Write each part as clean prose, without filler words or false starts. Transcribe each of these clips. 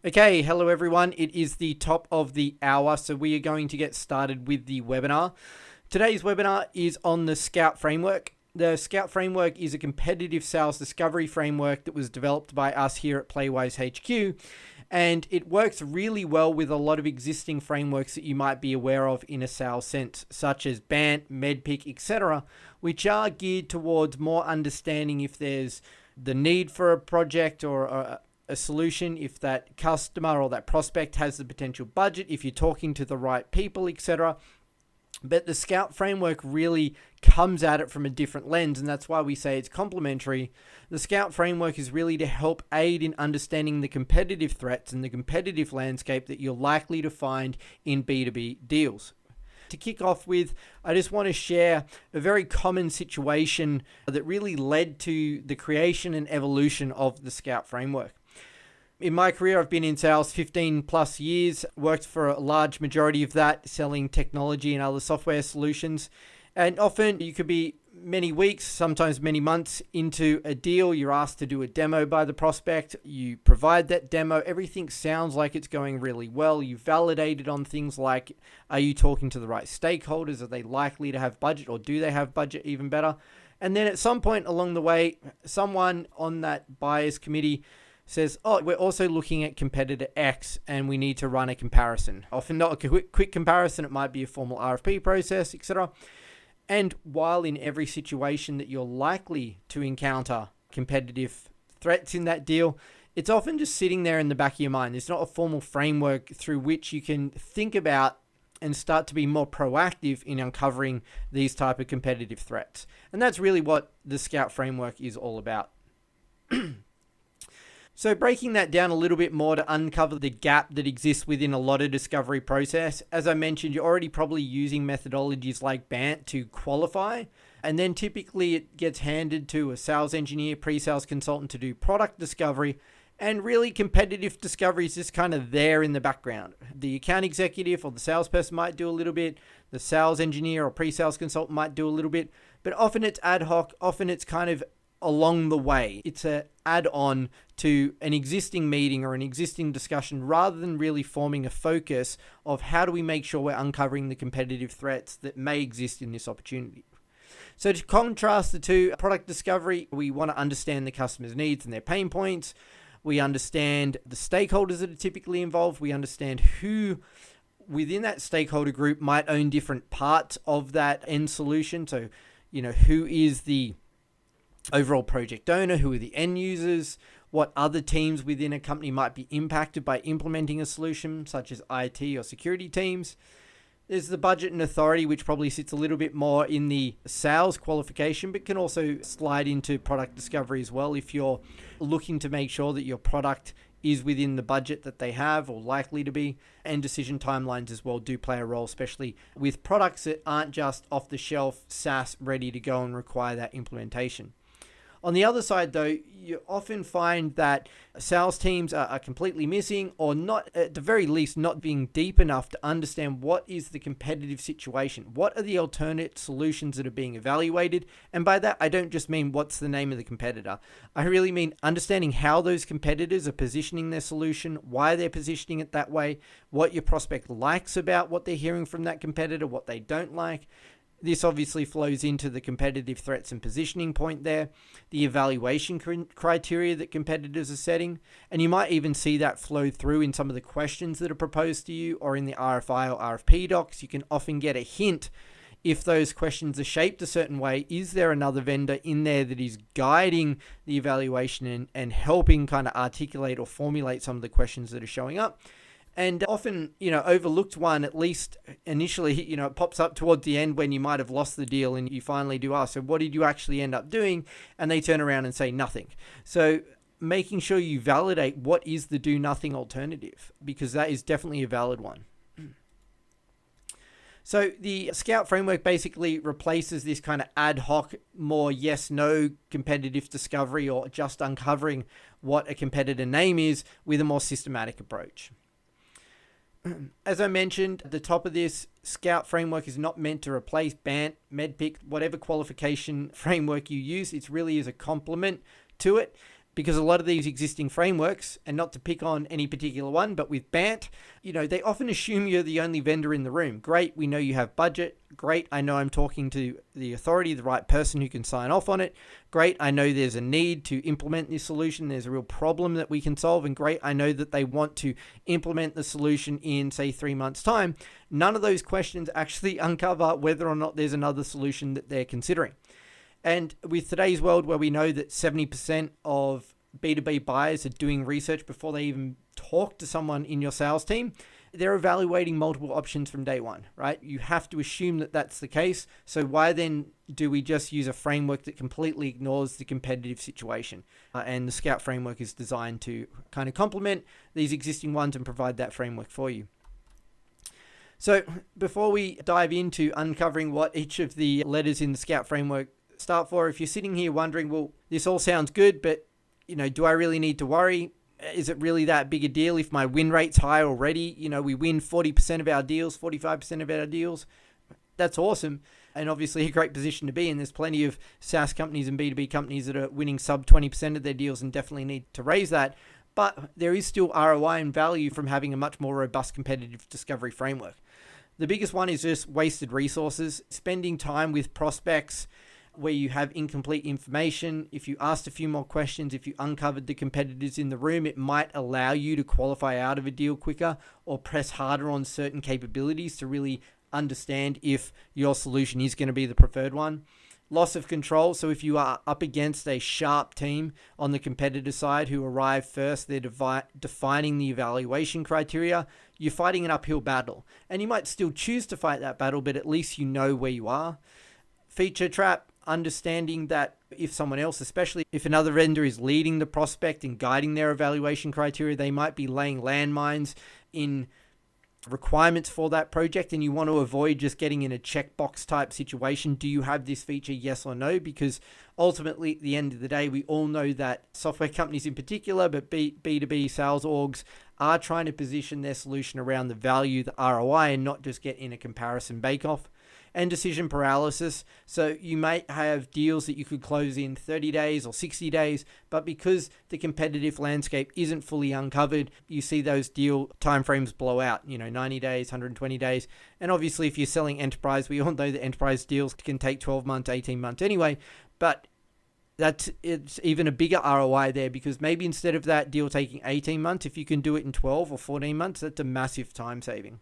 Okay, hello everyone. It is the top of the hour, so we are going to get started with the webinar. Today's webinar is on the Scout Framework. The Scout Framework is a competitive sales discovery framework that was developed by us here at Playwise HQ, and it works really well with a lot of existing frameworks that you might be aware of in a sales sense, such as BANT, MEDDPICC, etc., which are geared towards more understanding if there's the need for a project or a solution, if that customer or that prospect has the potential budget, if you're talking to the right people, etc. But the Scout framework really comes at it from a different lens, and that's why we say it's complementary. The Scout framework is really to help aid in understanding the competitive threats and the competitive landscape that you're likely to find in B2B deals. To kick off with, I just want to share a very common situation that really led to the creation and evolution of the Scout framework. In my career, I've been in sales 15 plus years, worked for a large majority of that, selling technology and other software solutions. And often you could be many weeks, sometimes many months into a deal. You're asked to do a demo by the prospect. You provide that demo. Everything sounds like it's going really well. You validated on things like, are you talking to the right stakeholders? Are they likely to have budget, or do they have budget? Even better. And then at some point along the way, someone on that buyer's committee says, oh, we're also looking at competitor X and we need to run a comparison. Often not a quick comparison, it might be a formal RFP process, etc. And while in every situation that you're likely to encounter competitive threats in that deal, it's often just sitting there in the back of your mind. There's not a formal framework through which you can think about and start to be more proactive in uncovering these type of competitive threats. And that's really what the Scout framework is all about. So breaking that down a little bit more to uncover the gap that exists within a lot of discovery process. As I mentioned, you're already probably using methodologies like BANT to qualify. And then typically it gets handed to a sales engineer, pre-sales consultant to do product discovery. And really competitive discovery is just kind of there in the background. The account executive or the salesperson might do a little bit. The sales engineer or pre-sales consultant might do a little bit. But often it's ad hoc. Often it's kind of along the way. It's an add-on to an existing meeting or an existing discussion, rather than really forming a focus of how do we make sure we're uncovering the competitive threats that may exist in this opportunity. So to contrast the two, product discovery, we want to understand the customer's needs and their pain points. We understand the stakeholders that are typically involved. We understand who within that stakeholder group might own different parts of that end solution. So, who is the overall project owner, who are the end users, what other teams within a company might be impacted by implementing a solution, such as IT or security teams. There's the budget and authority, which probably sits a little bit more in the sales qualification, but can also slide into product discovery as well if you're looking to make sure that your product is within the budget that they have or likely to be. And decision timelines as well do play a role, especially with products that aren't just off the shelf SaaS ready to go and require that implementation. On the other side, though, you often find that sales teams are completely missing, or not, at the very least, not being deep enough to understand what is the competitive situation. What are the alternate solutions that are being evaluated? And by that, I don't just mean what's the name of the competitor. I really mean understanding how those competitors are positioning their solution, why they're positioning it that way, what your prospect likes about what they're hearing from that competitor, what they don't like. This obviously flows into the competitive threats and positioning point there, the evaluation criteria that competitors are setting, and you might even see that flow through in some of the questions that are proposed to you, or in the RFI or RFP docs. You can often get a hint if those questions are shaped a certain way. Is there another vendor in there that is guiding the evaluation and helping kind of articulate or formulate some of the questions that are showing up? And often, overlooked one, at least initially, it pops up towards the end when you might have lost the deal and you finally do ask, so what did you actually end up doing? And they turn around and say nothing. So making sure you validate what is the do nothing alternative, because that is definitely a valid one. So the Scout framework basically replaces this kind of ad hoc, more yes-no competitive discovery or just uncovering what a competitor name is with a more systematic approach. As I mentioned at the top of this, Scout framework is not meant to replace BANT, MEDDPICC, whatever qualification framework you use. It really is a complement to it. because a lot of these existing frameworks, and not to pick on any particular one, but with BANT, they often assume you're the only vendor in the room. Great, we know you have budget. Great, I know I'm talking to the authority, the right person who can sign off on it. Great, I know there's a need to implement this solution. There's a real problem that we can solve. And great, I know that they want to implement the solution in, say, 3 months' time. None of those questions actually uncover whether or not there's another solution that they're considering. And with today's world, where we know that 70% of B2B buyers are doing research before they even talk to someone in your sales team, they're evaluating multiple options from day one, right? You have to assume that that's the case. So why then do we just use a framework that completely ignores the competitive situation? And the Scout framework is designed to kind of complement these existing ones and provide that framework for you. So before we dive into uncovering what each of the letters in the Scout framework start for, if you're sitting here wondering, well, this all sounds good, but do I really need to worry? Is it really that big a deal if my win rate's high already? We win 40% of our deals, 45% of our deals. That's awesome. And obviously a great position to be in. There's plenty of SaaS companies and B2B companies that are winning sub 20% of their deals and definitely need to raise that. But there is still ROI and value from having a much more robust competitive discovery framework. The biggest one is just wasted resources, spending time with prospects where you have incomplete information. If you asked a few more questions, if you uncovered the competitors in the room, it might allow you to qualify out of a deal quicker or press harder on certain capabilities to really understand if your solution is going to be the preferred one. Loss of control. So if you are up against a sharp team on the competitor side who arrive first, they're defining the evaluation criteria, you're fighting an uphill battle. And you might still choose to fight that battle, but at least you know where you are. Feature trap. Understanding that if someone else, especially if another vendor is leading the prospect and guiding their evaluation criteria, they might be laying landmines in requirements for that project, and you want to avoid just getting in a checkbox type situation. Do you have this feature? Yes or no? Because ultimately, at the end of the day, we all know that software companies in particular, but B2B sales orgs are trying to position their solution around the value, the ROI, and not just get in a comparison bake-off. And decision paralysis. So you might have deals that you could close in 30 days or 60 days, but because the competitive landscape isn't fully uncovered, you see those deal timeframes blow out, 90 days, 120 days. And obviously, if you're selling enterprise, we all know that enterprise deals can take 12 months, 18 months anyway, but it's even a bigger ROI there, because maybe instead of that deal taking 18 months, if you can do it in 12 or 14 months, that's a massive time saving.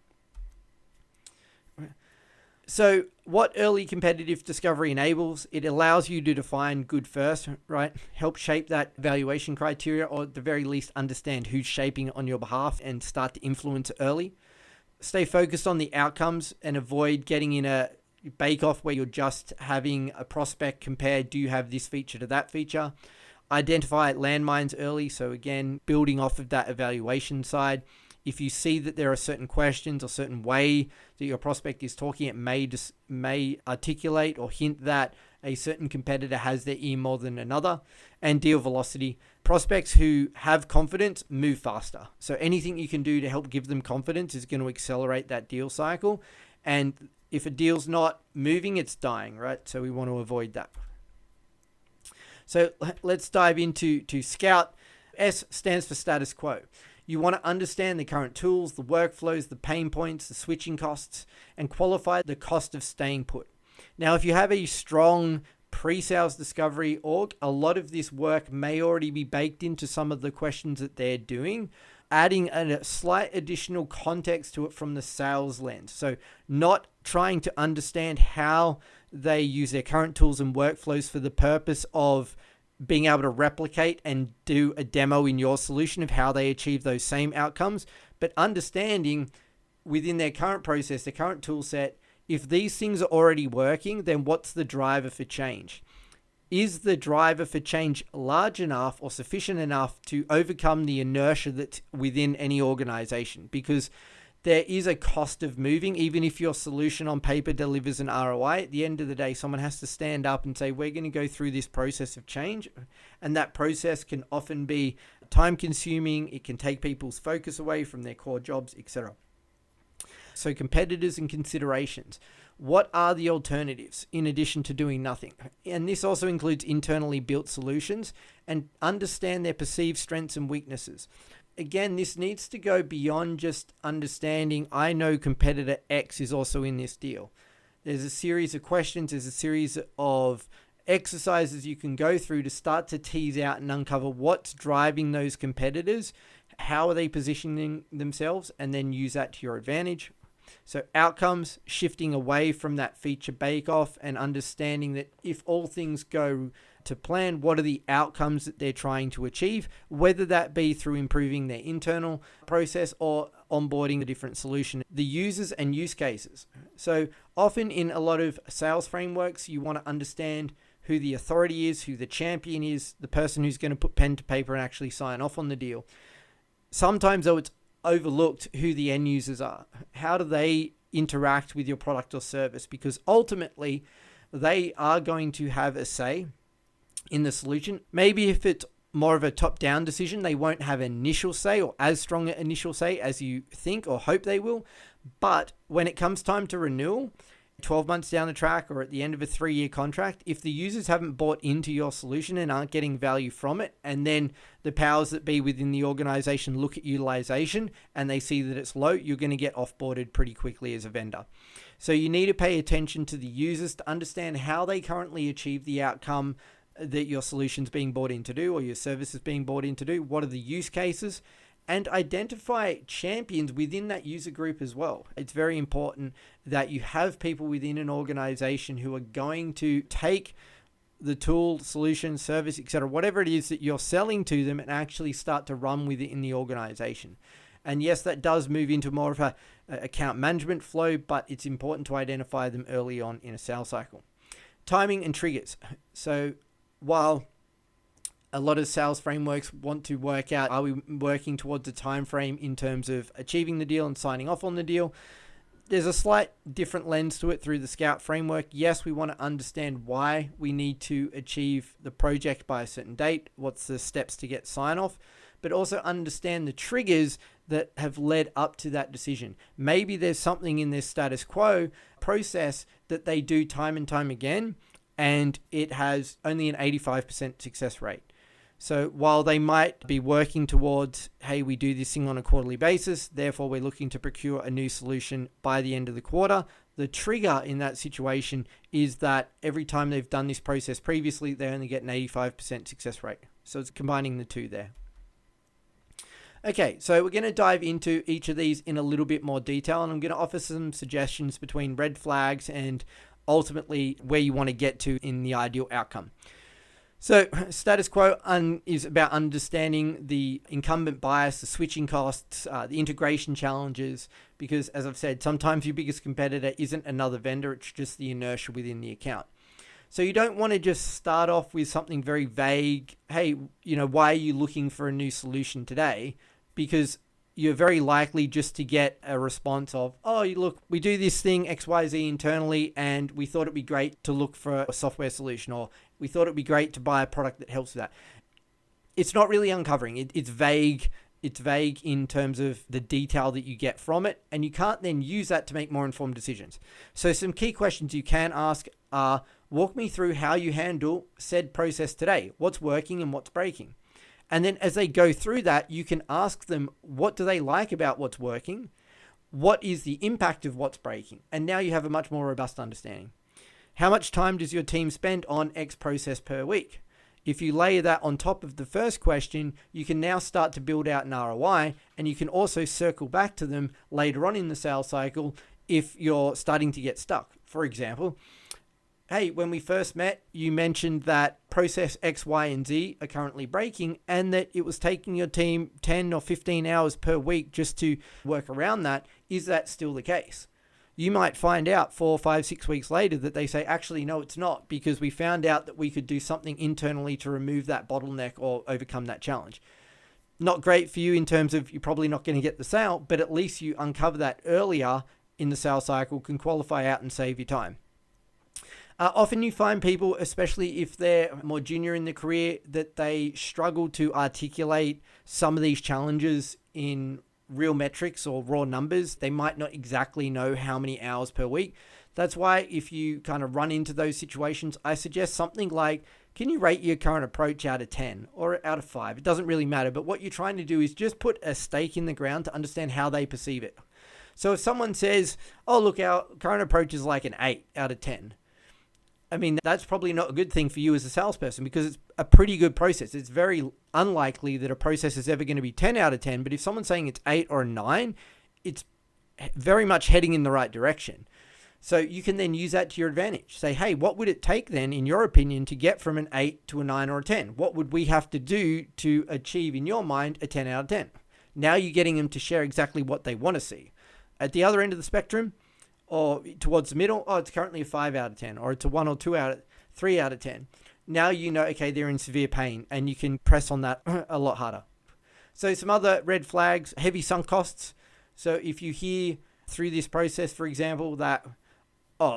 So what early competitive discovery enables, it allows you to define good first, right? Help shape that evaluation criteria, or at the very least understand who's shaping it on your behalf and start to influence it early. Stay focused on the outcomes and avoid getting in a bake-off where you're just having a prospect compare, do you have this feature to that feature? Identify landmines early. So again, building off of that evaluation side. If you see that there are certain questions or certain way that your prospect is talking, it may articulate or hint that a certain competitor has their ear more than another. And deal velocity. Prospects who have confidence move faster. So anything you can do to help give them confidence is going to accelerate that deal cycle. And if a deal's not moving, it's dying, right? So we want to avoid that. So let's dive into Scout. S stands for status quo. You want to understand the current tools, the workflows, the pain points, the switching costs, and qualify the cost of staying put. Now, if you have a strong pre-sales discovery org, a lot of this work may already be baked into some of the questions that they're doing, adding a slight additional context to it from the sales lens. So not trying to understand how they use their current tools and workflows for the purpose of being able to replicate and do a demo in your solution of how they achieve those same outcomes, but understanding within their current process, their current tool set, if these things are already working, then what's the driver for change? Is the driver for change large enough or sufficient enough to overcome the inertia that's within any organization? Because there is a cost of moving. Even if your solution on paper delivers an ROI, at the end of the day, someone has to stand up and say, we're going to go through this process of change. And that process can often be time consuming. It can take people's focus away from their core jobs, etc. So competitors and considerations. What are the alternatives in addition to doing nothing? And this also includes internally built solutions, and understand their perceived strengths and weaknesses. Again, this needs to go beyond just understanding, I know competitor X is also in this deal. There's a series of questions, there's a series of exercises you can go through to start to tease out and uncover what's driving those competitors, how are they positioning themselves, and then use that to your advantage. So outcomes, shifting away from that feature bake-off and understanding that if all things go to plan, what are the outcomes that they're trying to achieve, whether that be through improving their internal process or onboarding a different solution. The users and use cases. So often in a lot of sales frameworks, you want to understand who the authority is, who the champion is, the person who's going to put pen to paper and actually sign off on the deal. Sometimes though, it's overlooked who the end users are. How do they interact with your product or service? Because ultimately, they are going to have a say in the solution. Maybe if it's more of a top-down decision, they won't have initial say or as strong an initial say as you think or hope they will. But when it comes time to renewal, 12 months down the track or at the end of a 3-year contract, if the users haven't bought into your solution and aren't getting value from it, and then the powers that be within the organization look at utilization and they see that it's low, you're going to get offboarded pretty quickly as a vendor. So you need to pay attention to the users to understand how they currently achieve the outcome that your solution's being bought in to do or your service is being bought in to do. What are the use cases? And identify champions within that user group as well. It's very important that you have people within an organization who are going to take the tool, solution, service, etc., whatever it is that you're selling to them, and actually start to run with it in the organization. And yes, that does move into more of a account management flow, but it's important to identify them early on in a sales cycle. Timing and triggers. So while a lot of sales frameworks want to work out, are we working towards a time frame in terms of achieving the deal and signing off on the deal? There's a slight different lens to it through the Scout framework. Yes, we want to understand why we need to achieve the project by a certain date, what's the steps to get sign off, but also understand the triggers that have led up to that decision. Maybe there's something in their status quo process that they do time and time again, and it has only an 85% success rate. So while they might be working towards, hey, we do this thing on a quarterly basis, therefore we're looking to procure a new solution by the end of the quarter, the trigger in that situation is that every time they've done this process previously, they only get an 85% success rate. So it's combining the two there. Okay, so we're going to dive into each of these in a little bit more detail, and I'm going to offer some suggestions between red flags and ultimately where you want to get to in the ideal outcome. So status quo is about understanding the incumbent bias, the switching costs, the integration challenges, because as I've said, sometimes your biggest competitor isn't another vendor, it's just the inertia within the account. So you don't want to just start off with something very vague. Hey, why are you looking for a new solution today? Because you're very likely just to get a response of, oh, look, we do this thing XYZ internally, and we thought it'd be great to look for a software solution, or we thought it'd be great to buy a product that helps with that. It's not really uncovering. It's vague. It's vague in terms of the detail that you get from it, and you can't then use that to make more informed decisions. So some key questions you can ask are, walk me through how you handle said process today. What's working and what's breaking? And then as they go through that, you can ask them, what do they like about what's working? What is the impact of what's breaking? And now you have a much more robust understanding. How much time does your team spend on X process per week? If you layer that on top of the first question, you can now start to build out an ROI, and you can also circle back to them later on in the sales cycle if you're starting to get stuck. For example, hey, when we first met, you mentioned that process X, Y, and Z are currently breaking, and that it was taking your team 10 or 15 hours per week just to work around that. Is that still the case? You might find out 4, 5, 6 weeks later that they say, actually, no, it's not, because we found out that we could do something internally to remove that bottleneck or overcome that challenge. Not great for you in terms of you're probably not going to get the sale, but at least you uncover that earlier in the sales cycle, can qualify out and save you time. Often you find people, especially if they're more junior in their career, that they struggle to articulate some of these challenges in real metrics or raw numbers. They might not exactly know how many hours per week. That's why if you kind of run into those situations, I suggest something like, can you rate your current approach out of 10 or out of 5? It doesn't really matter. But what you're trying to do is just put a stake in the ground to understand how they perceive it. So if someone says, oh, look, our current approach is like an 8 out of 10. I mean, that's probably not a good thing for you as a salesperson because it's a pretty good process. It's very unlikely that a process is ever going to be 10 out of 10. But if someone's saying it's 8 or a 9, it's very much heading in the right direction. So you can then use that to your advantage. Say, hey, what would it take then, in your opinion, to get from an 8 to a 9 or a 10? What would we have to do to achieve, in your mind, a 10 out of 10? Now you're getting them to share exactly what they want to see. At the other end of the spectrum, or towards the middle, oh, it's currently a 5 out of 10, or it's a 1 or 2 out of 3 out of 10. Now you know, okay, they're in severe pain, and you can press on that a lot harder. So some other red flags, heavy sunk costs. So if you hear through this process, for example, that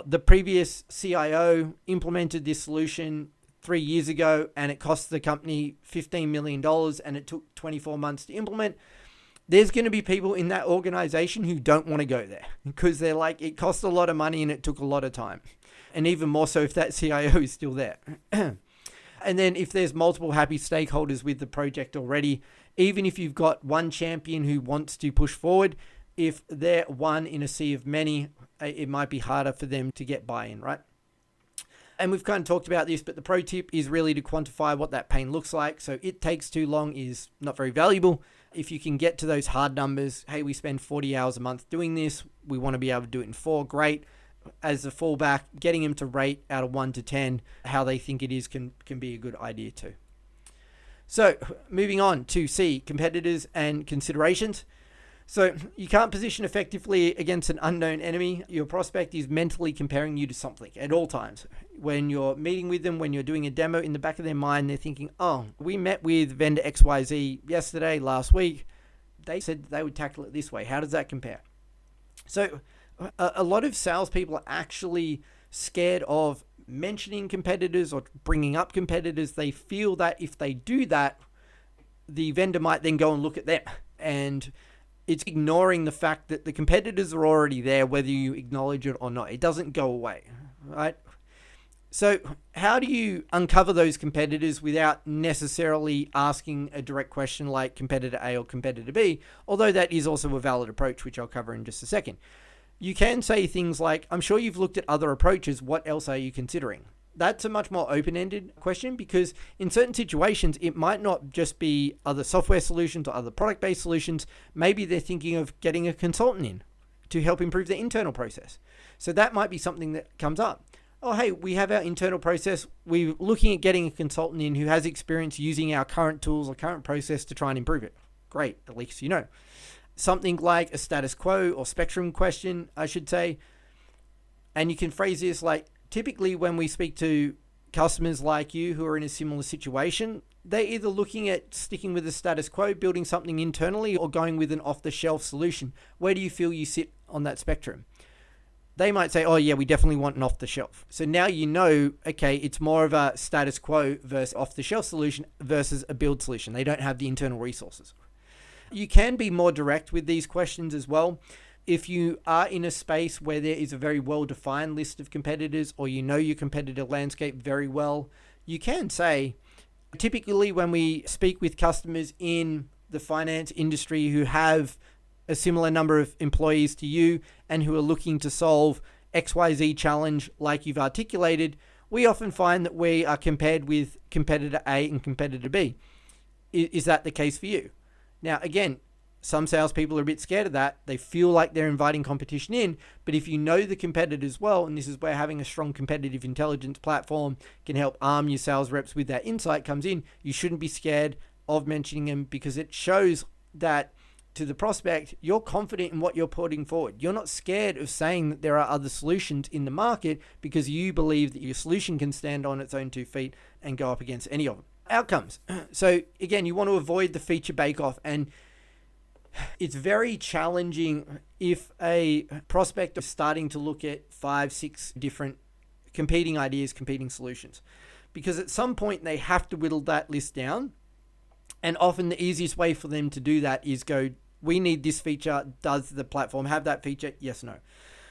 the previous CIO implemented this solution 3 years ago, and it cost the company $15 million, and it took 24 months to implement, there's going to be people in that organization who don't want to go there because they're like, it cost a lot of money and it took a lot of time. And even more so if that CIO is still there. And then if there's multiple happy stakeholders with the project already, even if you've got one champion who wants to push forward, if they're one in a sea of many, it might be harder for them to get buy-in, right? And we've kind of talked about this, but the pro tip is really to quantify what that pain looks like. So it takes too long is not very valuable. If you can get to those hard numbers, hey, we spend 40 hours a month doing this, we want to be able to do it in 4, great. As a fallback, getting them to rate out of 1 to 10 how they think it is can be a good idea too. So moving on to C, competitors and considerations. So you can't position effectively against an unknown enemy. Your prospect is mentally comparing you to something at all times. When you're meeting with them, when you're doing a demo, in the back of their mind, they're thinking, oh, we met with vendor XYZ yesterday, last week. They said they would tackle it this way. How does that compare? So a lot of salespeople are actually scared of mentioning competitors or bringing up competitors. They feel that if they do that, the vendor might then go and look at them. And it's ignoring the fact that the competitors are already there, whether you acknowledge it or not. It doesn't go away, right? So how do you uncover those competitors without necessarily asking a direct question like competitor A or competitor B, although that is also a valid approach, which I'll cover in just a second. You can say things like, I'm sure you've looked at other approaches. What else are you considering? That's a much more open-ended question because in certain situations, it might not just be other software solutions or other product-based solutions. Maybe they're thinking of getting a consultant in to help improve their internal process. So that might be something that comes up. Oh, hey, we have our internal process. We're looking at getting a consultant in who has experience using our current tools or current process to try and improve it. Great, at least you know. Something like a status quo or spectrum question, I should say. And you can phrase this like, typically when we speak to customers like you who are in a similar situation, they're either looking at sticking with the status quo, building something internally, or going with an off-the-shelf solution. Where do you feel you sit on that spectrum? They might say, oh yeah, we definitely want an off-the-shelf. So now you know, okay, it's more of a status quo versus off-the-shelf solution versus a build solution. They don't have the internal resources. You can be more direct with these questions as well. If you are in a space where there is a very well-defined list of competitors or you know your competitor landscape very well, you can say, typically when we speak with customers in the finance industry who have a similar number of employees to you and who are looking to solve XYZ challenge like you've articulated, we often find that we are compared with competitor A and competitor B. Is that the case for you? Now, again, some salespeople are a bit scared of that. They feel like they're inviting competition in, but if you know the competitors well, and this is where having a strong competitive intelligence platform can help arm your sales reps with that insight comes in, you shouldn't be scared of mentioning them because it shows that to the prospect, you're confident in what you're putting forward. You're not scared of saying that there are other solutions in the market because you believe that your solution can stand on its own 2 feet and go up against any of them. Outcomes. So again, you want to avoid the feature bake-off, and it's very challenging if a prospect is starting to look at 5, 6 different competing ideas, competing solutions, because at some point they have to whittle that list down. And often the easiest way for them to do that is go we need this feature. Does the platform have that feature? Yes, no.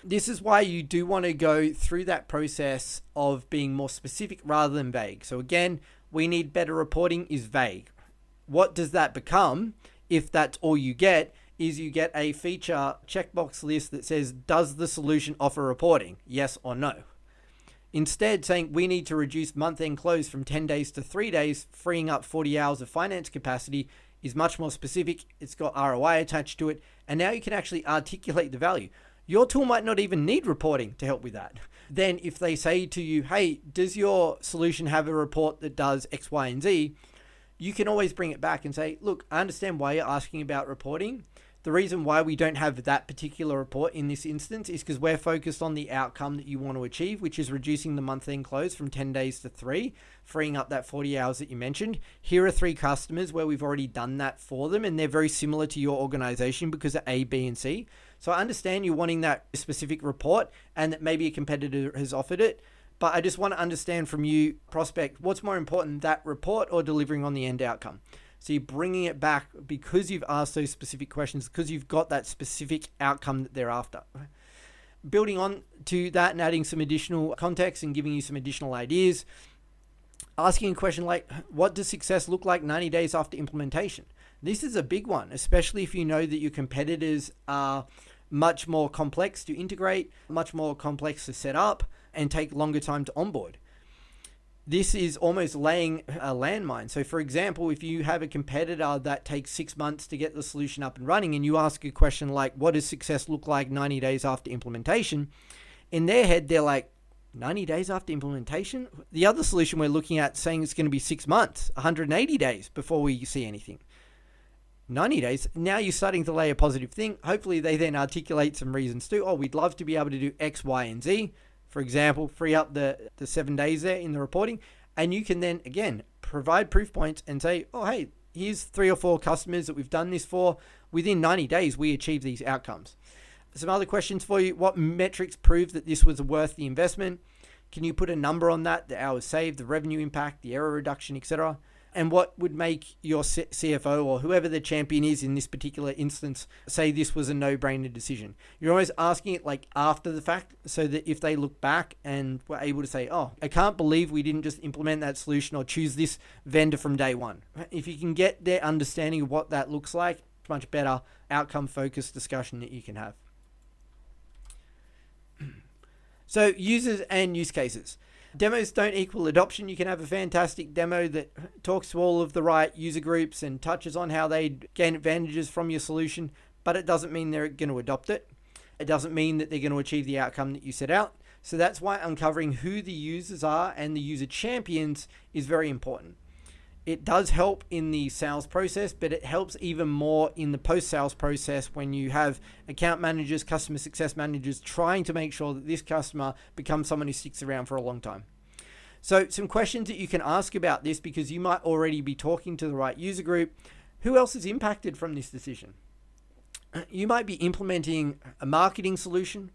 This is why you do want to go through that process of being more specific rather than vague. So again, we need better reporting is vague. What does that become if that's all you get? Is you get a feature checkbox list that says, does the solution offer reporting? Yes or no. Instead, saying we need to reduce month-end close from 10 days to 3 days, freeing up 40 hours of finance capacity is much more specific. It's got ROI attached to it. And now you can actually articulate the value. Your tool might not even need reporting to help with that. Then if they say to you, hey, does your solution have a report that does X, Y, and Z? You can always bring it back and say, look, I understand why you're asking about reporting. The reason why we don't have that particular report in this instance is because we're focused on the outcome that you want to achieve, which is reducing the month-end close from 10 days to 3, freeing up that 40 hours that you mentioned. Here are 3 customers where we've already done that for them, and they're very similar to your organization because of A, B, and C. So I understand you wanting that specific report and that maybe a competitor has offered it, but I just want to understand from you, prospect, what's more important, that report or delivering on the end outcome? So you're bringing it back because you've asked those specific questions, because you've got that specific outcome that they're after. Building on to that and adding some additional context and giving you some additional ideas, asking a question like, what does success look like 90 days after implementation? This is a big one, especially if you know that your competitors are much more complex to integrate, much more complex to set up, and take longer time to onboard. This is almost laying a landmine. So for example, if you have a competitor that takes 6 months to get the solution up and running, and you ask a question like, what does success look like 90 days after implementation? In their head, they're like, 90 days after implementation? The other solution we're looking at saying it's going to be 6 months, 180 days before we see anything. 90 days, now you're starting to lay a positive thing. Hopefully they then articulate some reasons too. Oh, we'd love to be able to do X, Y, and Z. For example, free up the 7 days there in the reporting. And you can then, again, provide proof points and say, oh, hey, here's 3 or 4 customers that we've done this for. Within 90 days, we achieve these outcomes. Some other questions for you. What metrics prove that this was worth the investment? Can you put a number on that? The hours saved, the revenue impact, the error reduction, etc. And what would make your CFO or whoever the champion is in this particular instance say this was a no-brainer decision? You're always asking it like after the fact, so that if they look back and were able to say, oh, I can't believe we didn't just implement that solution or choose this vendor from day one. If you can get their understanding of what that looks like, it's much better outcome-focused discussion that you can have. So users and use cases. Demos don't equal adoption. You can have a fantastic demo that talks to all of the right user groups and touches on how they gain advantages from your solution, but it doesn't mean they're going to adopt it. It doesn't mean that they're going to achieve the outcome that you set out. So that's why uncovering who the users are and the user champions is very important. It does help in the sales process, but it helps even more in the post-sales process when you have account managers, customer success managers trying to make sure that this customer becomes someone who sticks around for a long time. So some questions that you can ask about this, because you might already be talking to the right user group. Who else is impacted from this decision? You might be implementing a marketing solution,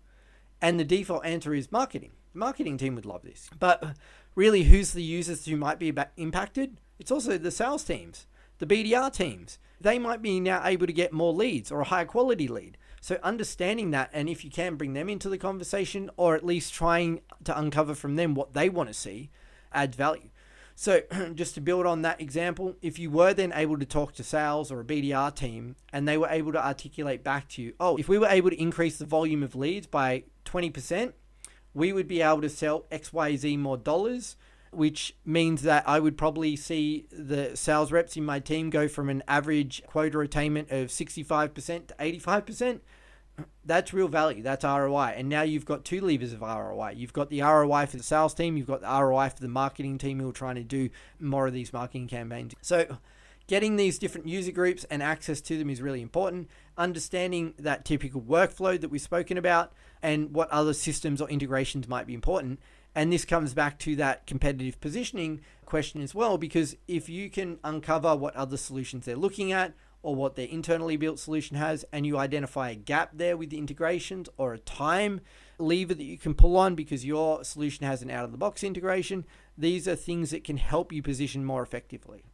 and the default answer is marketing. The marketing team would love this. But really, who's the users who might be impacted? It's also the sales teams, the BDR teams. They might be now able to get more leads or a higher quality lead. So understanding that, and if you can bring them into the conversation, or at least trying to uncover from them what they want to see, adds value. So just to build on that example, if you were then able to talk to sales or a BDR team and they were able to articulate back to you, oh, if we were able to increase the volume of leads by 20%, we would be able to sell XYZ more dollars, which means that I would probably see the sales reps in my team go from an average quota attainment of 65% to 85%. That's real value. That's ROI. And now you've got 2 levers of ROI. You've got the ROI for the sales team. You've got the ROI for the marketing team who are trying to do more of these marketing campaigns. So getting these different user groups and access to them is really important. Understanding that typical workflow that we've spoken about and what other systems or integrations might be important. And this comes back to that competitive positioning question as well, because if you can uncover what other solutions they're looking at or what their internally built solution has, and you identify a gap there with the integrations or a time lever that you can pull on because your solution has an out-of-the-box integration, these are things that can help you position more effectively.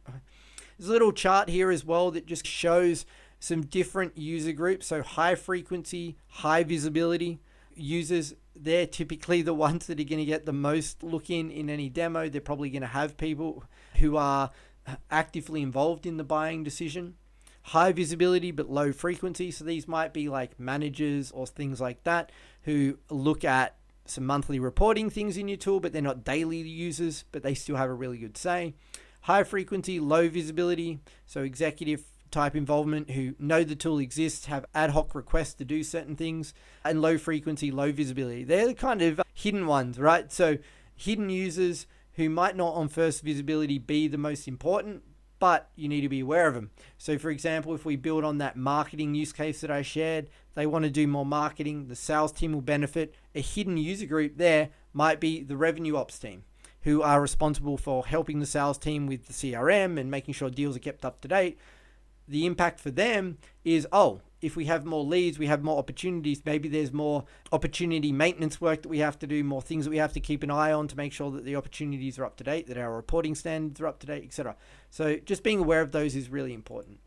There's a little chart here as well that just shows some different user groups. So high frequency, high visibility users, they're typically the ones that are going to get the most look in any demo. They're probably going to have people who are actively involved in the buying decision. High visibility but low frequency. So these might be like managers or things like that who look at some monthly reporting things in your tool, but they're not daily users, but they still have a really good say. High frequency, low visibility. So executive type involvement who know the tool exists, have ad hoc requests to do certain things, and low frequency, low visibility. They're the kind of hidden ones, right? So hidden users who might not on first visibility be the most important, but you need to be aware of them. So for example, if we build on that marketing use case that I shared, they want to do more marketing, the sales team will benefit. A hidden user group there might be the revenue ops team, who are responsible for helping the sales team with the CRM and making sure deals are kept up to date. The impact for them is, if we have more leads, we have more opportunities. Maybe there's more opportunity maintenance work that we have to do, more things that we have to keep an eye on to make sure that the opportunities are up to date, that our reporting standards are up to date, etc. So just being aware of those is really important.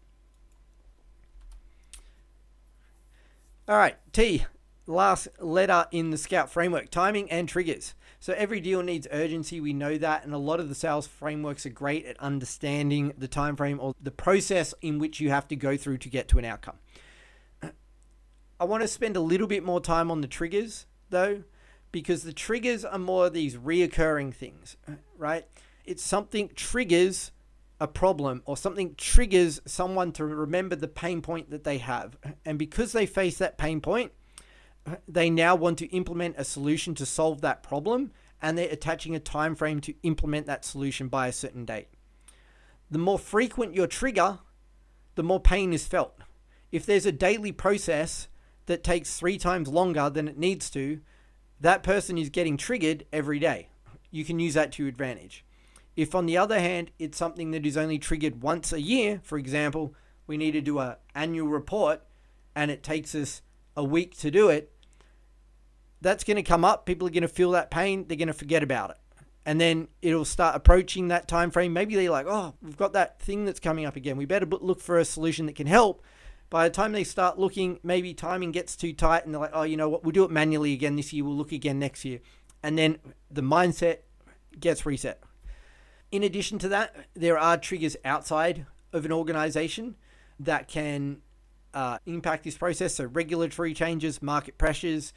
All right, T, last letter in the Scout framework, timing and triggers. So every deal needs urgency. We know that. And a lot of the sales frameworks are great at understanding the time frame or the process in which you have to go through to get to an outcome. I want to spend a little bit more time on the triggers though, because the triggers are more of these reoccurring things, right? It's something triggers a problem or something triggers someone to remember the pain point that they have. And because they face that pain point, they now want to implement a solution to solve that problem, and they're attaching a time frame to implement that solution by a certain date. The more frequent your trigger, the more pain is felt. If there's a daily process that takes 3 times longer than it needs to, that person is getting triggered every day. You can use that to your advantage. If on the other hand, it's something that is only triggered once a year, for example, we need to do an annual report and it takes us a week to do it, that's going to come up. People are going to feel that pain. They're going to forget about it. And then it'll start approaching that time frame. Maybe they're like, we've got that thing that's coming up again. We better look for a solution that can help. By the time they start looking, maybe timing gets too tight and they're like, you know what, we'll do it manually again this year. We'll look again next year. And then the mindset gets reset. In addition to that, there are triggers outside of an organization that can impact this process. So regulatory changes, market pressures,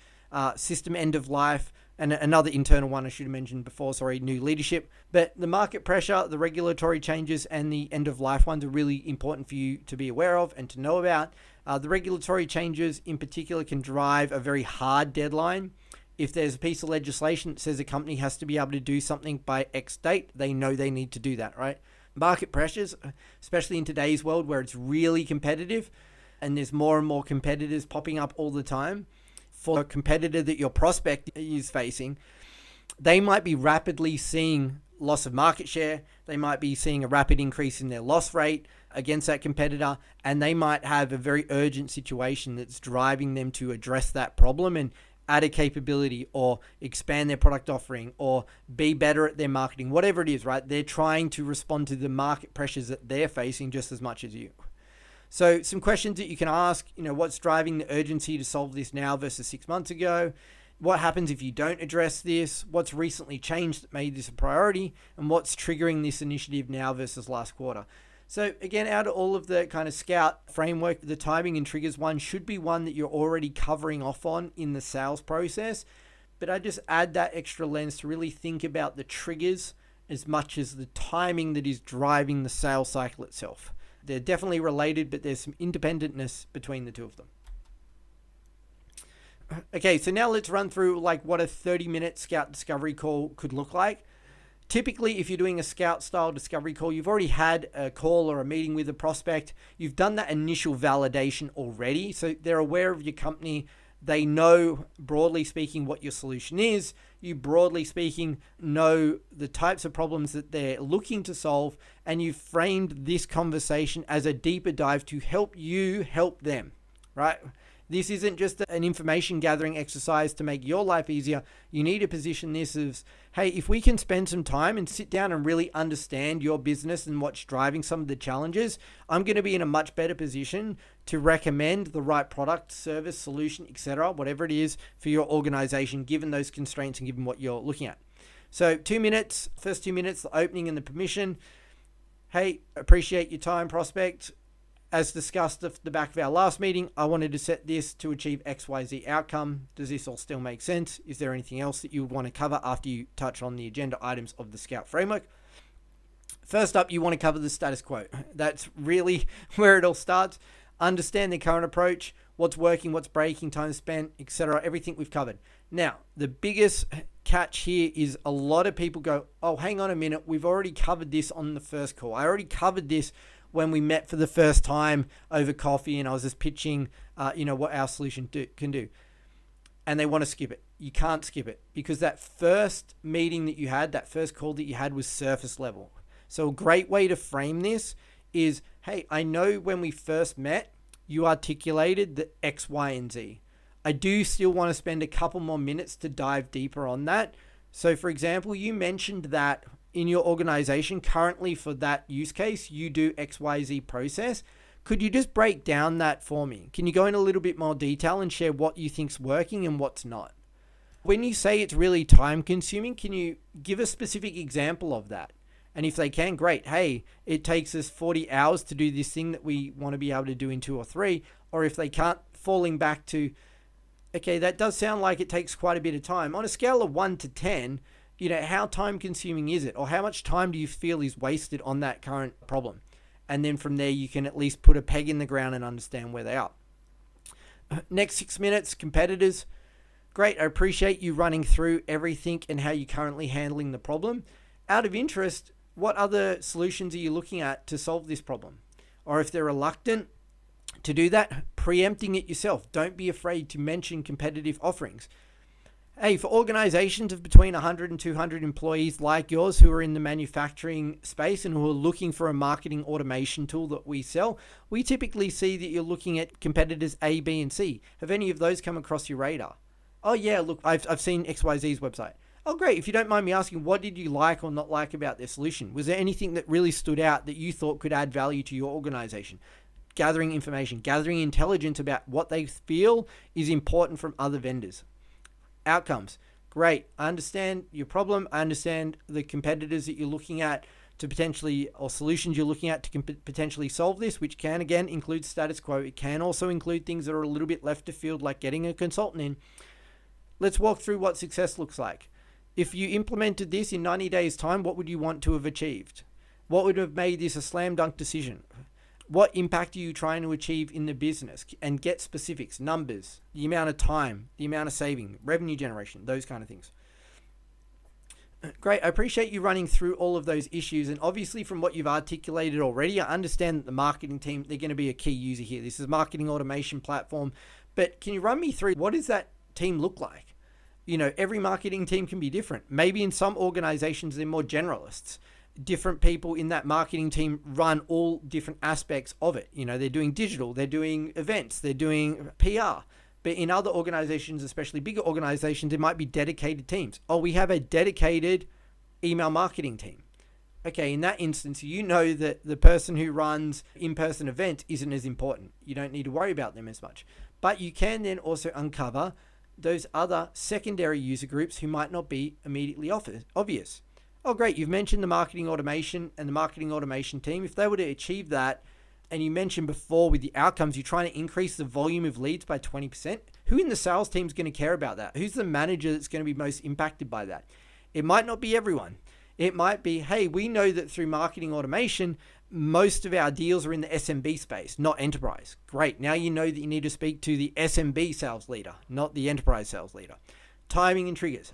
system end of life, and another internal one I should have mentioned before, new leadership. But the market pressure, the regulatory changes, and the end of life ones are really important for you to be aware of and to know about. The regulatory changes in particular can drive a very hard deadline. If there's a piece of legislation that says a company has to be able to do something by X date, they know they need to do that, right? Market pressures, especially in today's world where it's really competitive and there's more and more competitors popping up all the time. For a competitor that your prospect is facing, they might be rapidly seeing loss of market share. They might be seeing a rapid increase in their loss rate against that competitor, and they might have a very urgent situation that's driving them to address that problem and add a capability or expand their product offering or be better at their marketing, whatever it is, right? They're trying to respond to the market pressures that they're facing just as much as you. So some questions that you can ask, what's driving the urgency to solve this now versus 6 months ago? What happens if you don't address this? What's recently changed that made this a priority? And what's triggering this initiative now versus last quarter? So again, out of all of the kind of Scout framework, the timing and triggers one should be one that you're already covering off on in the sales process. But I just add that extra lens to really think about the triggers as much as the timing that is driving the sales cycle itself. They're definitely related, but there's some independentness between the two of them. Okay, so now let's run through what a 30-minute Scout discovery call could look like. Typically, if you're doing a Scout style discovery call, you've already had a call or a meeting with a prospect. You've done that initial validation already, so they're aware of your company. They know, broadly speaking, what your solution is. You, broadly speaking, know the types of problems that they're looking to solve, and you've framed this conversation as a deeper dive to help you help them, right? This isn't just an information gathering exercise to make your life easier. You need to position this as, hey, if we can spend some time and sit down and really understand your business and what's driving some of the challenges, I'm going to be in a much better position to recommend the right product, service, solution, etc., whatever it is for your organization, given those constraints and given what you're looking at. So 2 minutes, first 2 minutes, the opening and the permission. Hey, appreciate your time, prospect. As discussed at the back of our last meeting, I wanted to set this to achieve XYZ outcome. Does this all still make sense? Is there anything else that you would want to cover after you touch on the agenda items of the Scout framework? First up, you want to cover the status quo. That's really where it all starts. Understand the current approach, what's working, what's breaking, time spent, etc. Everything we've covered. Now, the biggest catch here is a lot of people go, oh, hang on a minute. We've already covered this on the first call. I already covered this when we met for the first time over coffee and I was just pitching, what our solution can do. And they want to skip it. You can't skip it because that first meeting that you had, that first call that you had was surface level. So a great way to frame this is, hey, I know when we first met, you articulated the X, Y, and Z. I do still want to spend a couple more minutes to dive deeper on that. So for example, you mentioned that in your organization currently for that use case, you do XYZ process. Could you just break down that for me? Can you go in a little bit more detail and share what you think's working and what's not? When you say it's really time consuming, can you give a specific example of that? And if they can, great. Hey, it takes us 40 hours to do this thing that we want to be able to do in 2 or 3. Or if they can't, falling back to, okay, that does sound like it takes quite a bit of time. On a scale of 1 to 10, how time consuming is it? Or how much time do you feel is wasted on that current problem? And then from there, you can at least put a peg in the ground and understand where they are. Next 6 minutes, competitors. Great, I appreciate you running through everything and how you're currently handling the problem. Out of interest, what other solutions are you looking at to solve this problem? Or if they're reluctant to do that, preempting it yourself. Don't be afraid to mention competitive offerings. Hey, for organizations of between 100 and 200 employees like yours who are in the manufacturing space and who are looking for a marketing automation tool that we sell, we typically see that you're looking at competitors A, B, and C. Have any of those come across your radar? Oh yeah, look, I've seen XYZ's website. Oh great, if you don't mind me asking, what did you like or not like about their solution? Was there anything that really stood out that you thought could add value to your organization? Gathering information, gathering intelligence about what they feel is important from other vendors. Outcomes. Great. I understand your problem. I understand the competitors that you're looking at to potentially, or solutions you're looking at to potentially solve this, which can again include status quo. It can also include things that are a little bit left of field, like getting a consultant in. Let's walk through what success looks like. If you implemented this in 90 days time, what would you want to have achieved? What would have made this a slam dunk decision? What impact are you trying to achieve in the business? And get specifics, numbers, the amount of time, the amount of saving, revenue generation, those kind of things. Great. I appreciate you running through all of those issues. And obviously from what you've articulated already, I understand that the marketing team, they're going to be a key user here. This is a marketing automation platform. But can you run me through what does that team look like? Every marketing team can be different. Maybe in some organizations, they're more generalists. Different people in that marketing team run all different aspects of it. They're doing digital, they're doing events, they're doing PR. But in other organizations, especially bigger organizations, there might be dedicated teams. Oh, we have a dedicated email marketing team. Okay, in that instance, that the person who runs in-person events isn't as important. You don't need to worry about them as much. But you can then also uncover those other secondary user groups who might not be immediately obvious. Oh, great. You've mentioned the marketing automation and the marketing automation team. If they were to achieve that, and you mentioned before with the outcomes, you're trying to increase the volume of leads by 20%. Who in the sales team is going to care about that? Who's the manager that's going to be most impacted by that? It might not be everyone. It might be, hey, we know that through marketing automation, most of our deals are in the SMB space, not enterprise. Great. Now you know that you need to speak to the SMB sales leader, not the enterprise sales leader. Timing and triggers.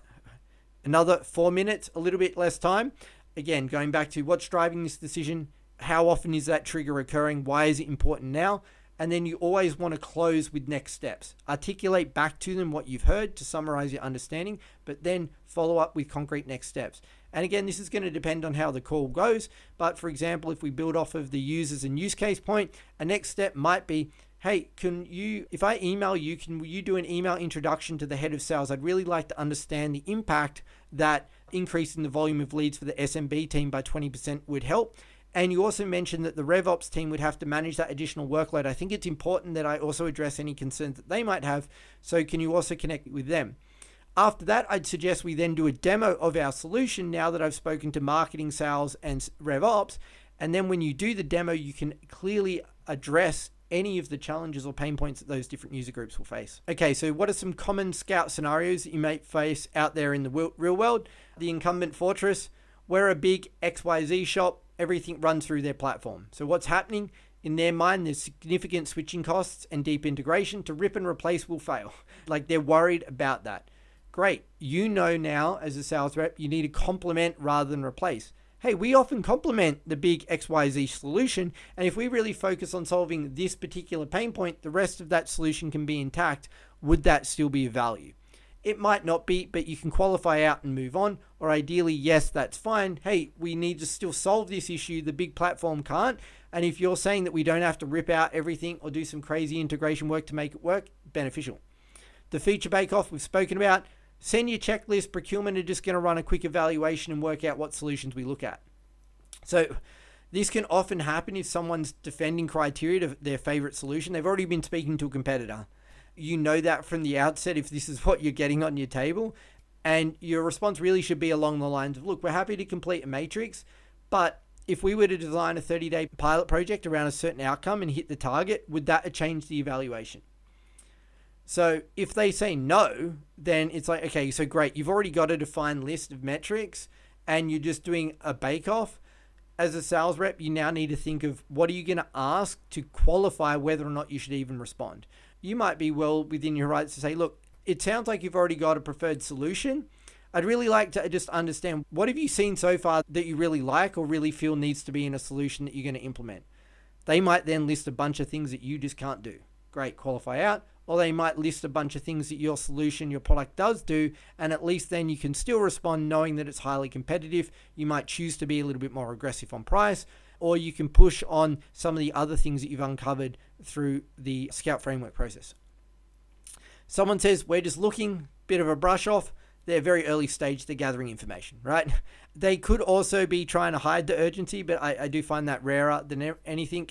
Another 4 minutes, a little bit less time. Again, going back to what's driving this decision, how often is that trigger occurring? Why is it important now? And then you always want to close with next steps. Articulate back to them what you've heard to summarize your understanding, but then follow up with concrete next steps. And again, this is going to depend on how the call goes. But for example, if we build off of the users and use case point, a next step might be, hey, if I email you, can you do an email introduction to the head of sales? I'd really like to understand the impact that increasing the volume of leads for the SMB team by 20% would help. And you also mentioned that the RevOps team would have to manage that additional workload. I think it's important that I also address any concerns that they might have. So can you also connect with them? After that, I'd suggest we then do a demo of our solution now that I've spoken to marketing, sales, and RevOps. And then when you do the demo, you can clearly address any of the challenges or pain points that those different user groups will face. Okay, so what are some common scout scenarios that you may face out there in the real world? The incumbent fortress, we're a big XYZ shop, everything runs through their platform. So what's happening? In their mind, there's significant switching costs and deep integration. To rip and replace will fail. Like, they're worried about that. Great. You know now as a sales rep, you need to complement rather than replace. Hey, we often complement the big XYZ solution. And if we really focus on solving this particular pain point, the rest of that solution can be intact. Would that still be of value? It might not be, but you can qualify out and move on. Or ideally, yes, that's fine. Hey, we need to still solve this issue. The big platform can't. And if you're saying that we don't have to rip out everything or do some crazy integration work to make it work, beneficial. The feature bake-off we've spoken about. Send your checklist. Procurement are just going to run a quick evaluation and work out what solutions we look at. So this can often happen if someone's defending criteria to their favorite solution. They've already been speaking to a competitor. You know that from the outset if this is what you're getting on your table. And your response really should be along the lines of, look, we're happy to complete a matrix, but if we were to design a 30-day pilot project around a certain outcome and hit the target, would that change the evaluation? So if they say no, then it's like, okay, so great. You've already got a defined list of metrics and you're just doing a bake-off. As a sales rep, you now need to think of what are you going to ask to qualify whether or not you should even respond. You might be well within your rights to say, look, it sounds like you've already got a preferred solution. I'd really like to just understand, what have you seen so far that you really like or really feel needs to be in a solution that you're going to implement? They might then list a bunch of things that you just can't do. Great, qualify out. Or they might list a bunch of things that your solution, your product does do, and at least then you can still respond knowing that it's highly competitive. You might choose to be a little bit more aggressive on price, or you can push on some of the other things that you've uncovered through the Scout framework process. Someone says, we're just looking, bit of a brush off. They're very early stage, they're gathering information, right? They could also be trying to hide the urgency, but I do find that rarer than anything.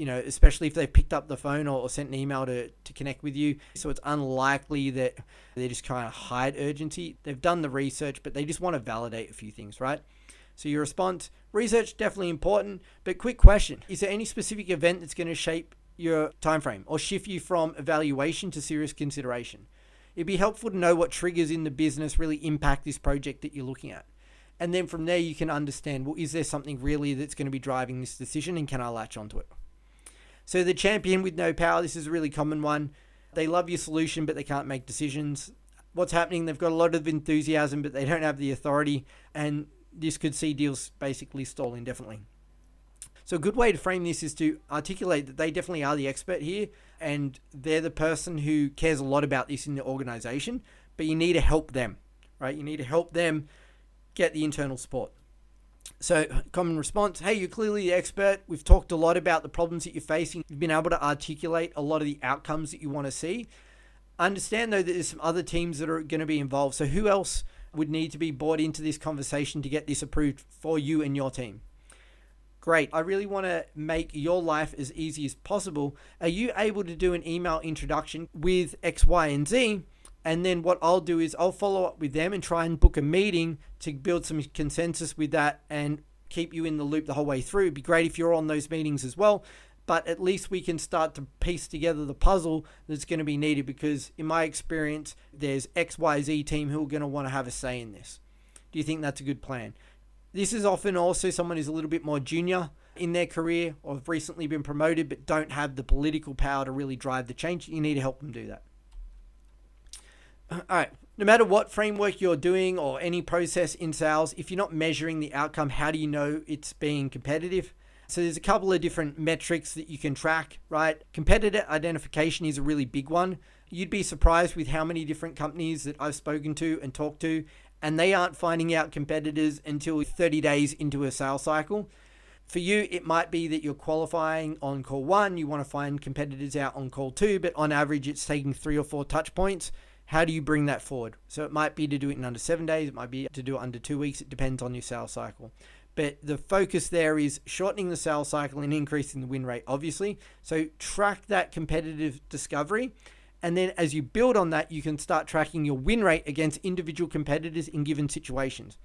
Especially if they've picked up the phone or sent an email to connect with you. So it's unlikely that they're just trying to hide urgency. They've done the research, but they just want to validate a few things, right? So your response, research, definitely important, but quick question. Is there any specific event that's going to shape your time frame or shift you from evaluation to serious consideration? It'd be helpful to know what triggers in the business really impact this project that you're looking at. And then from there, you can understand, well, is there something really that's going to be driving this decision and can I latch onto it? So the champion with no power, this is a really common one. They love your solution, but they can't make decisions. What's happening? They've got a lot of enthusiasm, but they don't have the authority. And this could see deals basically stall indefinitely. So a good way to frame this is to articulate that they definitely are the expert here. And they're the person who cares a lot about this in the organization. But you need to help them, right? You need to help them get the internal support. So common response, hey, you're clearly the expert. We've talked a lot about the problems that you're facing. You've been able to articulate a lot of the outcomes that you want to see. Understand, though, that there's some other teams that are going to be involved. So who else would need to be brought into this conversation to get this approved for you and your team? Great. I really want to make your life as easy as possible. Are you able to do an email introduction with X, Y, and Z? And then what I'll do is I'll follow up with them and try and book a meeting to build some consensus with that and keep you in the loop the whole way through. It'd be great if you're on those meetings as well, but at least we can start to piece together the puzzle that's going to be needed, because in my experience, there's XYZ team who are going to want to have a say in this. Do you think that's a good plan? This is often also someone who's a little bit more junior in their career or have recently been promoted but don't have the political power to really drive the change. You need to help them do that. All right, no matter what framework you're doing or any process in sales, if you're not measuring the outcome, how do you know it's being competitive? So there's a couple of different metrics that you can track, right? Competitor identification is a really big one. You'd be surprised with how many different companies that I've spoken to and talked to, and they aren't finding out competitors until 30 days into a sales cycle. For you, it might be that you're qualifying on call 1, you want to find competitors out on call 2, but on average it's taking 3 or 4 touch points. How do you bring that forward? So it might be to do it in under 7 days, it might be to do it under 2 weeks, it depends on your sales cycle. But the focus there is shortening the sales cycle and increasing the win rate, obviously. So track that competitive discovery. And then as you build on that, you can start tracking your win rate against individual competitors in given situations.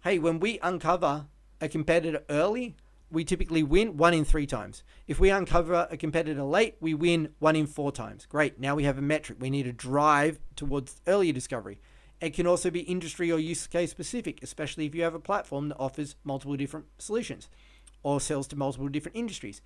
Hey, when we uncover a competitor early, we typically win 1 in 3 times. If we uncover a competitor late, we win 1 in 4 times. Great. Now we have a metric. We need to drive towards earlier discovery. It can also be industry or use case specific, especially if you have a platform that offers multiple different solutions or sells to multiple different industries.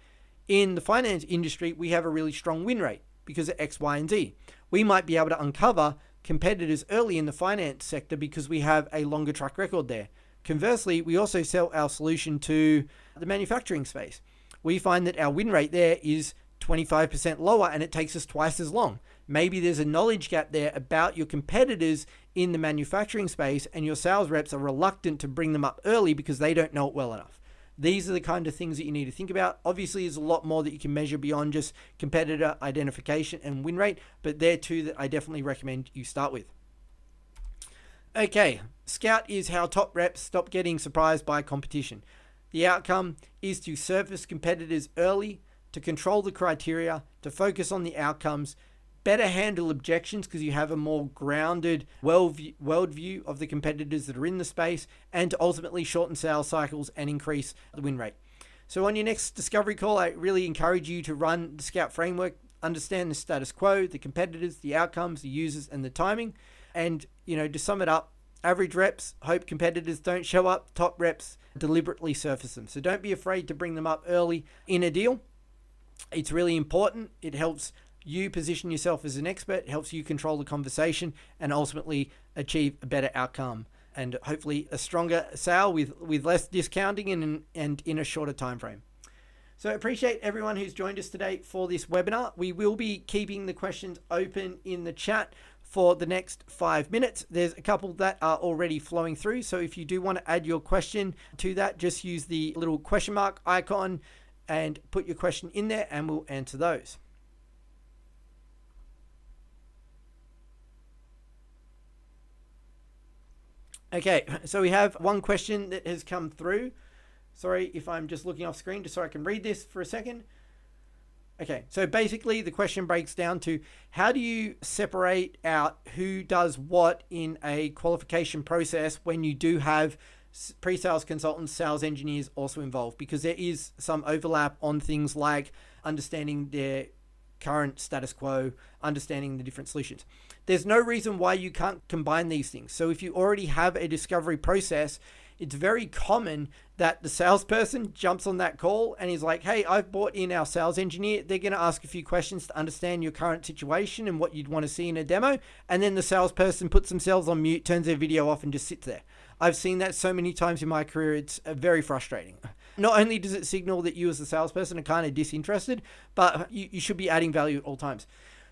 In the finance industry, we have a really strong win rate because of X, Y, and Z. We might be able to uncover competitors early in the finance sector because we have a longer track record there. Conversely, we also sell our solution to the manufacturing space. We find that our win rate there is 25% lower and it takes us twice as long. Maybe there's a knowledge gap there about your competitors in the manufacturing space and your sales reps are reluctant to bring them up early because they don't know it well enough. These are the kind of things that you need to think about. Obviously, there's a lot more that you can measure beyond just competitor identification and win rate, but they're two that I definitely recommend you start with. Okay, Scout is how top reps stop getting surprised by competition. The outcome is to surface competitors early, to control the criteria, to focus on the outcomes, better handle objections because you have a more grounded worldview of the competitors that are in the space, and to ultimately shorten sales cycles and increase the win rate. So on your next discovery call, I really encourage you to run the Scout framework, understand the status quo, the competitors, the outcomes, the users, and the timing. And, to sum it up, average reps hope competitors don't show up, top reps deliberately surface them. So don't be afraid to bring them up early in a deal. It's really important. It helps you position yourself as an expert, it helps you control the conversation and ultimately achieve a better outcome and hopefully a stronger sale with less discounting and in a shorter time frame. So I appreciate everyone who's joined us today for this webinar. We will be keeping the questions open in the chat for the next 5 minutes. There's a couple that are already flowing through. So if you do want to add your question to that, just use the little question mark icon and put your question in there and we'll answer those. Okay, so we have one question that has come through. Sorry if I'm just looking off screen just so I can read this for a second. Okay, so basically the question breaks down to how do you separate out who does what in a qualification process when you do have pre-sales consultants, sales engineers also involved, because there is some overlap on things like understanding their current status quo, understanding the different solutions. There's no reason why you can't combine these things. So if you already have a discovery process, it's very common that the salesperson jumps on that call and is like, hey, I've brought in our sales engineer. They're going to ask a few questions to understand your current situation and what you'd want to see in a demo. And then the salesperson puts themselves on mute, turns their video off and just sits there. I've seen that so many times in my career. It's very frustrating. Not only does it signal that you as the salesperson are kind of disinterested, but you should be adding value at all times.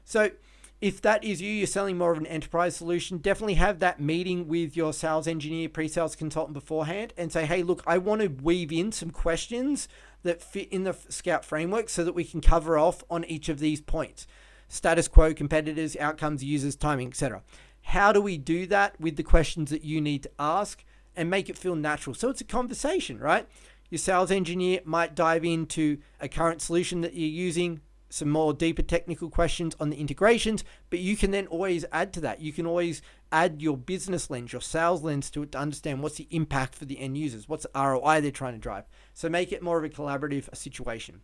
So if that is you, you're selling more of an enterprise solution, definitely have that meeting with your sales engineer, pre-sales consultant beforehand and say, hey, look, I want to weave in some questions that fit in the Scout framework so that we can cover off on each of these points. Status quo, competitors, outcomes, users, timing, etc. How do we do that with the questions that you need to ask and make it feel natural? So it's a conversation, right? Your sales engineer might dive into a current solution that you're using, some more deeper technical questions on the integrations, but you can then always add to that. You can always add your business lens, your sales lens to it to understand what's the impact for the end users, what's the ROI they're trying to drive. So make it more of a collaborative situation.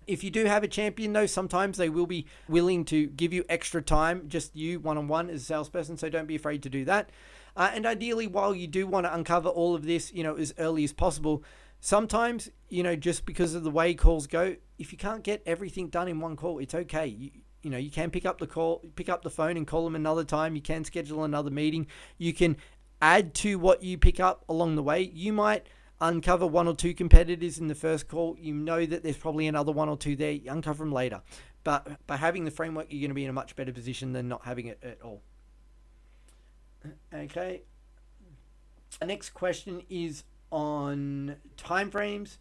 If you do have a champion though, sometimes they will be willing to give you extra time, just you one-on-one as a salesperson, so don't be afraid to do that. And ideally, while you do want to uncover all of this, as early as possible, sometimes, just because of the way calls go, if you can't get everything done in one call, it's okay. You can pick up the phone and call them another time. You can schedule another meeting. You can add to what you pick up along the way. You might uncover 1 or 2 competitors in the first call. You know that there's probably another 1 or 2 there. You uncover them later. But by having the framework, you're going to be in a much better position than not having it at all. Okay. The next question is on timeframes.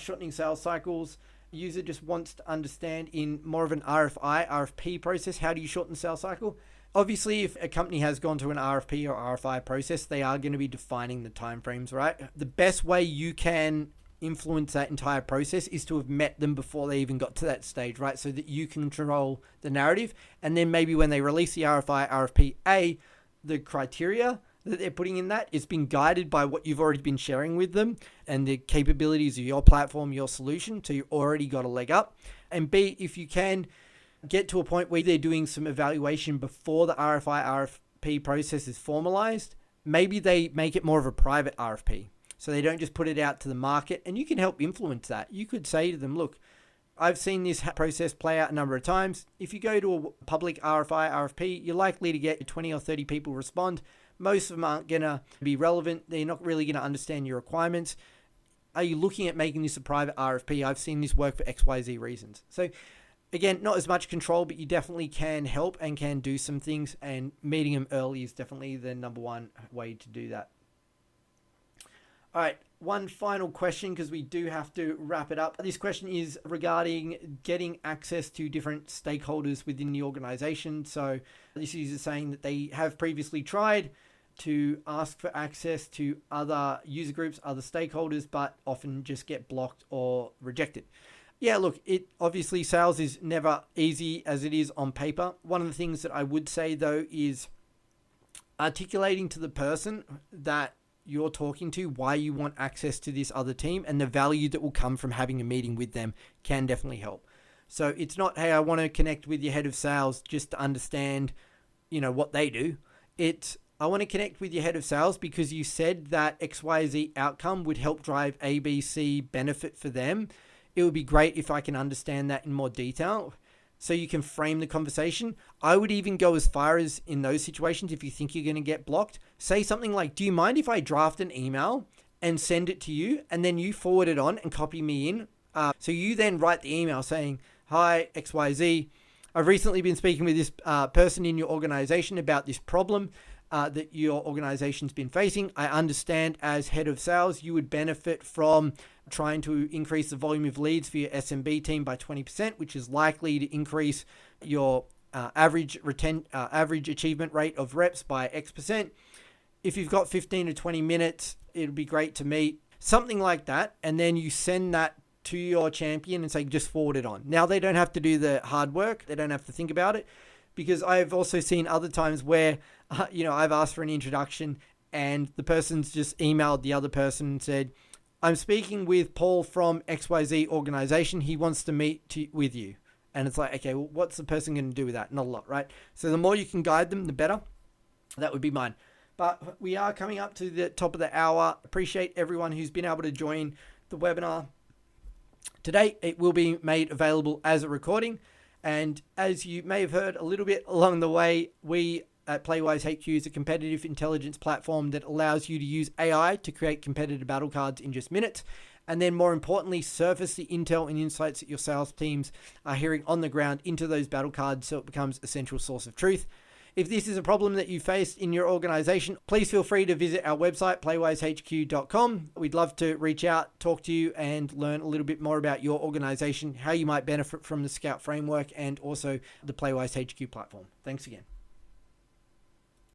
shortening sales cycles. User just wants to understand in more of an RFP process, how do you shorten the sales cycle? Obviously, if a company has gone to an RFP or RFI process, they are going to be defining the timeframes, right? The best way you can influence that entire process is to have met them before they even got to that stage, right? So that you can control the narrative. And then maybe when they release the RFI, RFP, the criteria that they're putting in that is being guided by what you've already been sharing with them and the capabilities of your platform, your solution. So you already got a leg up. And B, if you can get to a point where they're doing some evaluation before the RFI, RFP process is formalized, maybe they make it more of a private RFP. So they don't just put it out to the market, and you can help influence that. You could say to them, look, I've seen this process play out a number of times. If you go to a public RFI, RFP, you're likely to get 20 or 30 people respond. Most of them aren't going to be relevant. They're not really going to understand your requirements. Are you looking at making this a private RFP? I've seen this work for XYZ reasons. So again, not as much control, but you definitely can help and can do some things, and meeting them early is definitely the number one way to do that. All right, one final question because we do have to wrap it up. This question is regarding getting access to different stakeholders within the organization. So this user is saying that they have previously tried to ask for access to other user groups, other stakeholders, but often just get blocked or rejected. Yeah, look, it obviously sales is never easy as it is on paper. One of the things that I would say though is articulating to the person that you're talking to why you want access to this other team and the value that will come from having a meeting with them can definitely help. So it's not, hey, I want to connect with your head of sales just to understand, what they do. It's, I want to connect with your head of sales because you said that XYZ outcome would help drive ABC benefit for them. It would be great if I can understand that in more detail so you can frame the conversation. I would even go as far as in those situations, if you think you're going to get blocked, say something like, do you mind if I draft an email and send it to you and then you forward it on and copy me in? So you then write the email saying, hi, XYZ. I've recently been speaking with this person in your organization about this problem that your organization's been facing. I understand as head of sales, you would benefit from trying to increase the volume of leads for your SMB team by 20%, which is likely to increase your average achievement rate of reps by X%. If you've got 15 to 20 minutes, it'd be great to meet. Something like that. And then you send that to your champion and say, just forward it on. Now they don't have to do the hard work. They don't have to think about it, because I've also seen other times where, I've asked for an introduction and the person's just emailed the other person and said, I'm speaking with Paul from XYZ organization. He wants to meet with you. And it's like, okay, well, what's the person going to do with that? Not a lot, right? So the more you can guide them, the better. That would be mine. But we are coming up to the top of the hour. Appreciate everyone who's been able to join the webinar today. It will be made available as a recording. And as you may have heard a little bit along the way, we at Playwise HQ is a competitive intelligence platform that allows you to use AI to create competitive battle cards in just minutes. And then more importantly, surface the intel and insights that your sales teams are hearing on the ground into those battle cards so it becomes a central source of truth. If this is a problem that you faced in your organization, please feel free to visit our website, playwisehq.com. We'd love to reach out, talk to you, and learn a little bit more about your organization, how you might benefit from the Scout framework, and also the Playwise HQ platform. Thanks again.